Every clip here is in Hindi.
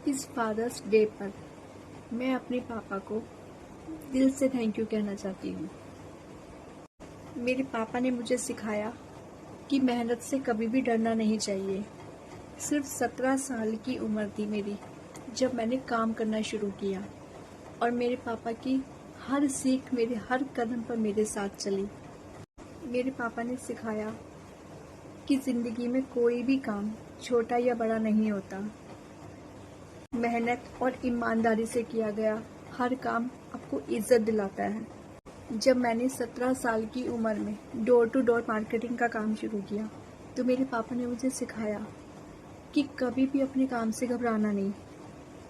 इस फादर्स डे पर मैं अपने पापा को दिल से थैंक यू कहना चाहती हूँ। मेरे पापा ने मुझे सिखाया कि मेहनत से कभी भी डरना नहीं चाहिए। सिर्फ 17 साल की उम्र थी मेरी जब मैंने काम करना शुरू किया और मेरे पापा की हर सीख मेरे हर कदम पर मेरे साथ चली। मेरे पापा ने सिखाया कि ज़िंदगी में कोई भी काम छोटा या बड़ा नहीं होता। मेहनत और ईमानदारी से किया गया हर काम आपको इज्जत दिलाता है। जब मैंने 17 साल की उम्र में डोर टू डोर मार्केटिंग का काम शुरू किया तो मेरे पापा ने मुझे सिखाया कि कभी भी अपने काम से घबराना नहीं।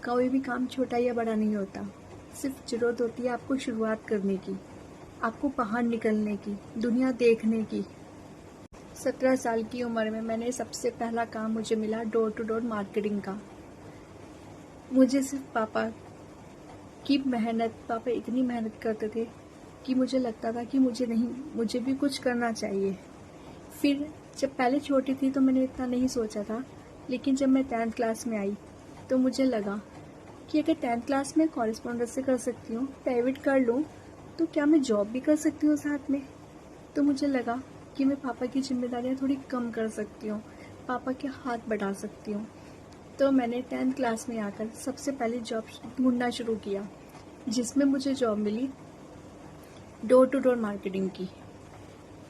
कोई भी काम छोटा या बड़ा नहीं होता, सिर्फ ज़रूरत होती है आपको शुरुआत करने की, आपको बाहर निकलने की, दुनिया देखने की। 17 साल की उम्र में मैंने सबसे पहला काम मुझे मिला डोर टू डोर मार्केटिंग का। मुझे सिर्फ पापा इतनी मेहनत करते थे कि मुझे लगता था कि मुझे भी कुछ करना चाहिए। फिर जब पहले छोटी थी तो मैंने इतना नहीं सोचा था, लेकिन जब मैं 10th क्लास में आई तो मुझे लगा कि अगर 10th क्लास में कॉरेस्पॉन्डेंस से कर सकती हूँ, प्राइवेट कर लूँ, तो क्या मैं जॉब भी कर सकती हूँ साथ में। तो मुझे लगा कि मैं पापा की जिम्मेदारियाँ थोड़ी कम कर सकती हूँ, पापा के हाथ बढ़ा सकती हूँ। तो मैंने 10th क्लास में आकर सबसे पहले जॉब ढूंढना शुरू किया, जिसमें मुझे जॉब मिली डोर टू डोर मार्केटिंग की,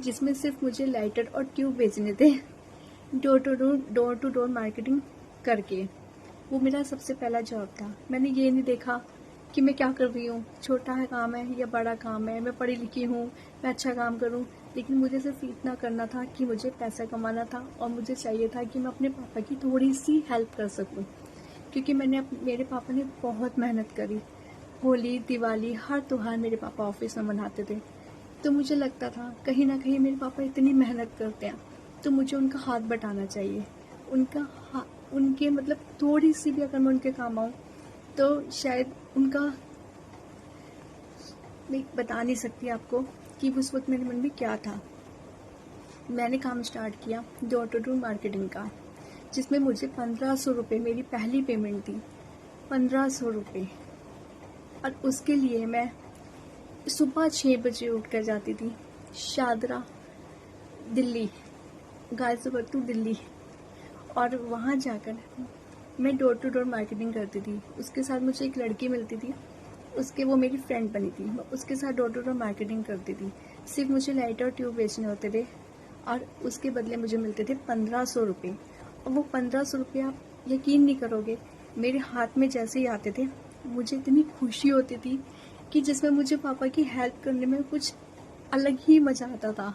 जिसमें सिर्फ मुझे लाइटर और ट्यूब बेचने थे। डोर टू डोर मार्केटिंग करके वो मेरा सबसे पहला जॉब था। मैंने ये नहीं देखा कि मैं क्या कर रही हूँ, छोटा है काम है या बड़ा काम है, मैं पढ़ी लिखी हूँ, मैं अच्छा काम करूँ, लेकिन मुझे सिर्फ इतना करना था कि मुझे पैसा कमाना था और मुझे चाहिए था कि मैं अपने पापा की थोड़ी सी हेल्प कर सकूँ, क्योंकि मेरे पापा ने बहुत मेहनत करी। होली, दिवाली, हर त्योहार मेरे पापा ऑफिस में मनाते थे। तो मुझे लगता था कहीं ना कहीं मेरे पापा इतनी मेहनत करते हैं तो मुझे उनका हाथ बटाना चाहिए। उनके मतलब थोड़ी सी भी अगर मैं उनके काम आऊँ तो शायद उनका, मैं बता नहीं सकती आपको कि उस वक्त मेरे मन में क्या था। मैंने काम स्टार्ट किया डोर टू डोर मार्केटिंग का, जिसमें मुझे 1500 रुपये मेरी पहली पेमेंट थी। 1500 रुपये। और उसके लिए मैं सुबह 6 बजे उठ कर जाती थी शादरा, दिल्ली, गाजियाबाद टू दिल्ली, और वहाँ जाकर मैं डोर टू डोर मार्केटिंग करती थी। उसके साथ मुझे एक लड़की मिलती थी, वो मेरी फ्रेंड बनी थी। मैं उसके साथ डोर टू डोर मार्केटिंग करती थी। सिर्फ मुझे लाइट और ट्यूब बेचने होते थे और उसके बदले मुझे मिलते थे 1500 रुपये। और वो 1500 रुपये आप यकीन नहीं करोगे, मेरे हाथ में जैसे ही आते थे मुझे इतनी खुशी होती थी कि जिसमें मुझे पापा की हेल्प करने में कुछ अलग ही मज़ा आता था।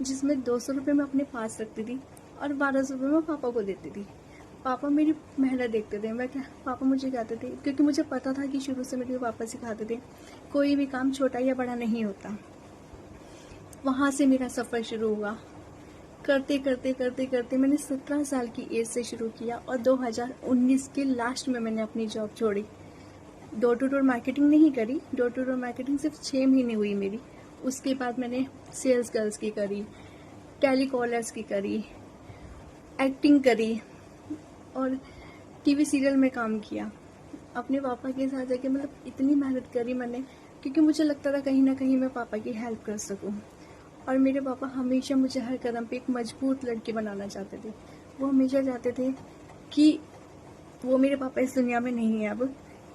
जिसमें 200 रुपये मैं अपने पास रखती थी और 1200 रुपये मैं पापा को देती थी। पापा मेरी मेहनत देखते थे। पापा मुझे कहते थे, क्योंकि मुझे पता था कि शुरू से मेरे पापा सिखाते थे कोई भी काम छोटा या बड़ा नहीं होता। वहाँ से मेरा सफ़र शुरू हुआ। करते करते करते करते मैंने 17 साल की एज से शुरू किया और 2019 के लास्ट में मैंने अपनी जॉब छोड़ी। डोर टू डोर मार्केटिंग नहीं करी, डोर टू डोर मार्केटिंग सिर्फ 6 महीने हुई मेरी। उसके बाद मैंने सेल्स गर्ल्स की करी, टेलीकॉलर्स की करी, एक्टिंग करी और टीवी सीरियल में काम किया। अपने पापा के साथ जाके मतलब इतनी मेहनत करी मैंने, क्योंकि मुझे लगता था कहीं ना कहीं मैं पापा की हेल्प कर सकूं। और मेरे पापा हमेशा मुझे हर कदम पे एक मजबूत लड़की बनाना चाहते थे। वो हमेशा चाहते थे कि वो मेरे पापा इस दुनिया में नहीं है अब,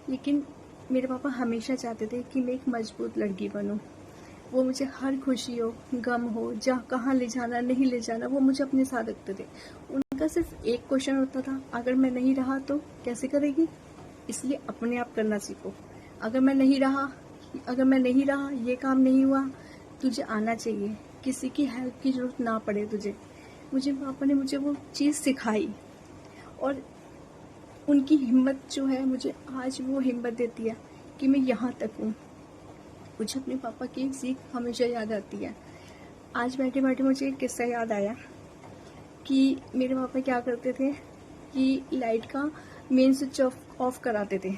लेकिन मेरे पापा हमेशा चाहते थे कि मैं एक मजबूत लड़की बनूं। वो मुझे हर खुशी हो, गम हो, जहाँ कहाँ ले जाना नहीं ले जाना, वो मुझे अपने साथ रखते थे। उनका सिर्फ एक क्वेश्चन होता था, अगर मैं नहीं रहा तो कैसे करेगी, इसलिए अपने आप करना सीखो। अगर मैं नहीं रहा, ये काम नहीं हुआ, तुझे आना चाहिए, किसी की हेल्प की जरूरत ना पड़े तुझे। मुझे पापा ने मुझे वो चीज़ सिखाई और उनकी हिम्मत जो है मुझे आज वो हिम्मत देती है कि मैं यहाँ तक हूँ। मुझे अपने पापा की सीख हमेशा याद आती है। आज बैठे बैठे मुझे एक किस्सा याद आया कि मेरे पापा क्या करते थे कि लाइट का मेन स्विच ऑफ कराते थे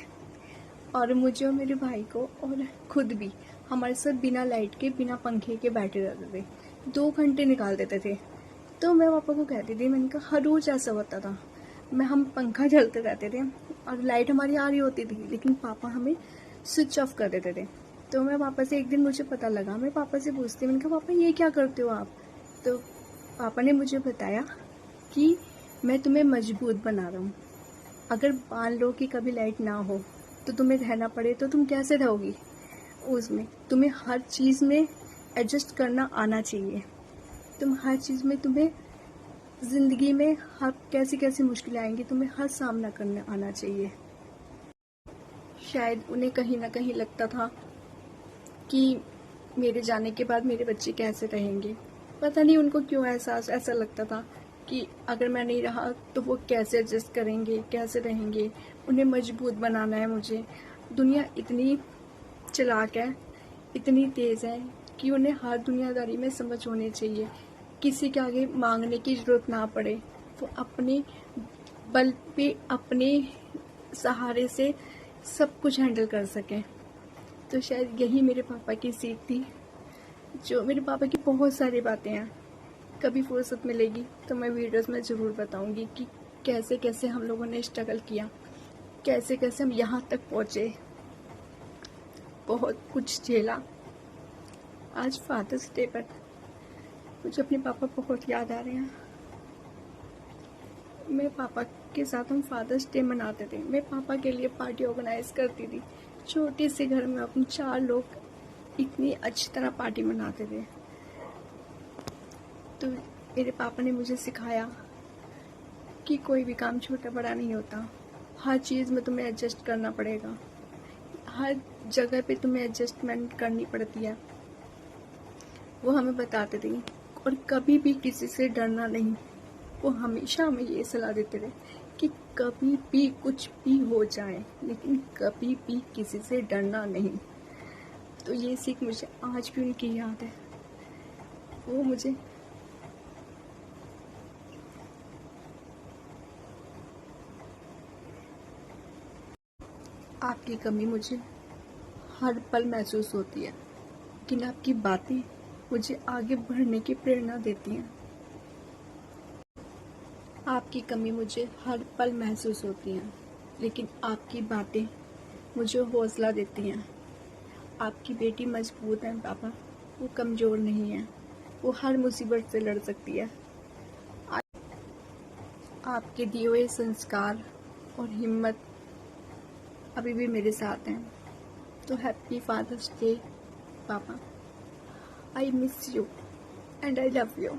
और मुझे और मेरे भाई को और खुद भी हमारे साथ बिना लाइट के बिना पंखे के बैठे रहते थे। 2 घंटे निकाल देते थे। तो मैं पापा को कहती थी, मैंने कहा हर रोज़ ऐसा होता था। हम पंखा चलते रहते थे और लाइट हमारी आ रही होती थी, लेकिन पापा हमें स्विच ऑफ कर देते थे। तो मैं पापा से एक दिन मुझे पता लगा, मैं पापा से पूछती, मैंने कहा पापा ये क्या करते हो आप? तो पापा ने मुझे बताया कि मैं तुम्हें मजबूत बना रहा हूँ। अगर मान लो कि कभी लाइट ना हो तो तुम्हें रहना पड़े, तो तुम कैसे रहोगी उसमें? तुम्हें हर चीज़ में एडजस्ट करना आना चाहिए। तुम्हें ज़िंदगी में हर कैसी कैसी मुश्किलें आएंगी, तुम्हें हर सामना करना आना चाहिए। शायद उन्हें कहीं ना कहीं लगता था कि मेरे जाने के बाद मेरे बच्चे कैसे रहेंगे। पता नहीं उनको क्यों ऐसा लगता था कि अगर मैं नहीं रहा तो वो कैसे एडजस्ट करेंगे, कैसे रहेंगे। उन्हें मजबूत बनाना है मुझे। दुनिया इतनी चालाक है, इतनी तेज़ है कि उन्हें हर दुनियादारी में समझ होनी चाहिए। किसी के आगे मांगने की ज़रूरत ना पड़े, वो अपने बल पे, अपने सहारे से सब कुछ हैंडल कर सकें। तो शायद यही मेरे पापा की सीख थी। जो मेरे पापा की बहुत सारी बातें हैं, कभी फुर्सत मिलेगी तो मैं वीडियोस में ज़रूर बताऊंगी कि कैसे कैसे हम लोगों ने स्ट्रगल किया, कैसे कैसे हम यहाँ तक पहुँचे, बहुत कुछ झेला। आज फादर्स डे पर मुझे अपने पापा बहुत याद आ रहे हैं। मेरे पापा के साथ हम फादर्स डे मनाते थे। मैं पापा के लिए पार्टी ऑर्गेनाइज करती थी। छोटे से घर में अपन 4 लोग इतनी अच्छी तरह पार्टी मनाते थे। तो मेरे पापा ने मुझे सिखाया कि कोई भी काम छोटा बड़ा नहीं होता। हर चीज़ में तुम्हें एडजस्ट करना पड़ेगा, हर जगह पे तुम्हें एडजस्टमेंट करनी पड़ती है। वो हमें बताते थे। और कभी भी किसी से डरना नहीं। वो हमेशा हमें ये सलाह देते थे कि कभी भी कुछ भी हो जाए, लेकिन कभी भी किसी से डरना नहीं। तो ये सीख मुझे आज भी उनकी याद है। वो मुझे आपकी कमी मुझे हर पल महसूस होती है, लेकिन आपकी बातें मुझे आगे बढ़ने की प्रेरणा देती हैं। आपकी कमी मुझे हर पल महसूस होती हैं, लेकिन आपकी बातें मुझे हौसला देती हैं। आपकी बेटी मजबूत है पापा, वो कमज़ोर नहीं है, वो हर मुसीबत से लड़ सकती है। आपके दिए हुए संस्कार और हिम्मत अभी भी मेरे साथ हैं। तो हैप्पी फादर्स डे पापा। I miss you and I love you.